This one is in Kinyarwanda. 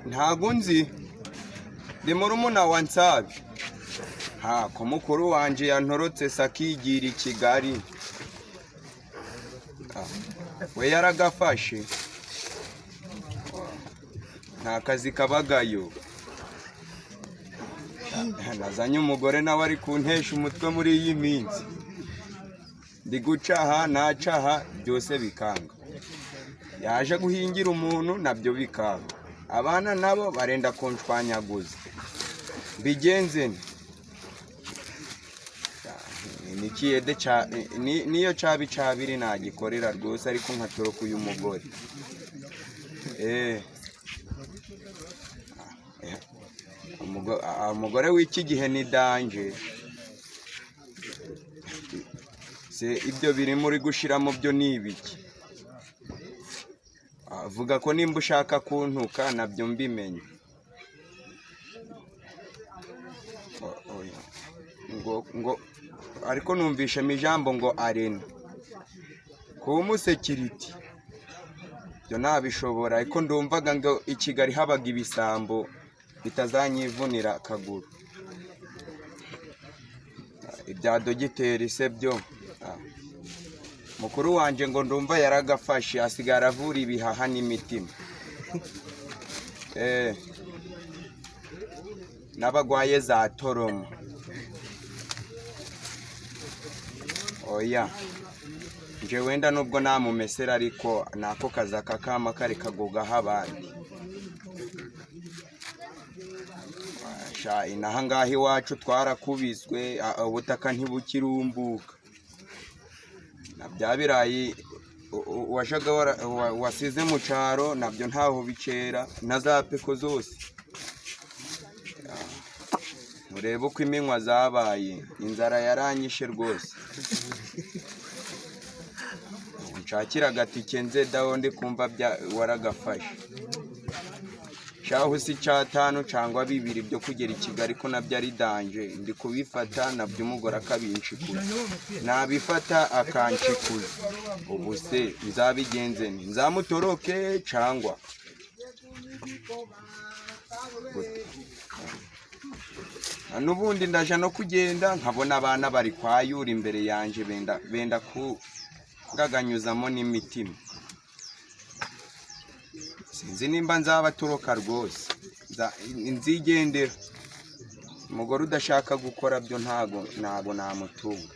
ntago nzi ndi murumuna wa Nsabi ko mukuru wanje yantorotse sakigira I Kigali we yaragafashe nta kazi kabagayo nazanye umugore nawe ari kuntesha umutwe muri iyi minsi ndi gucaha nacaha byose bikanga yaje guhingira umuntu nabyo bikanga abana nabo barenda konshwanyaguza bigenze nikiyede niyo cabiri nagikorera rwose ariko nkatoroka uyu mugore umugore w'iki gihe ni danje se ibyo biri muri gushiramo byo nibiki avuga ko nimba ushaka kuntuka nabyo mbimenye ngo ariko numvishe mijambo ngo arena kuba umusekiriti byo nabishobora ariko ndumvaga ngo I Kigali habaga ibisambo bitazanyivunira akaguru ibya Dogiteri se byo mukuru wanje ngo ndumva yaragafashe asigara avura ibihaha n'imitima n'abagwaye za toromo oya nje wenda nubwo namumesera ariko nako kazaka kama kari kagoga habandi inaha ngaho iwacu twarakubiswe ubutaka ntibukirumbuka na bya birayi washaga wasize mu caro nabyo ntaho bicera na za peko zose murebe uko iminwa zabaye inzara yaranyishe rwose nshakira agatike nze daho ndi kumva waragafashe shaho si cyatanu cyangwa bibiri byo kugera I Kigali ko nabyo ari danje ndi kubifata nabyo umugore akabinshikuza nabifata akanshikuza ubu se nzabigenze nzamutoroke cyangwa n'ubundi ndaje no kugenda nkabona abana bari kwayura imbere yanje benda kugaganyuzamo n'imitima sinzi nimba nzabatoroka rwose nzigendera umugore udashaka gukora byo ntago namutunga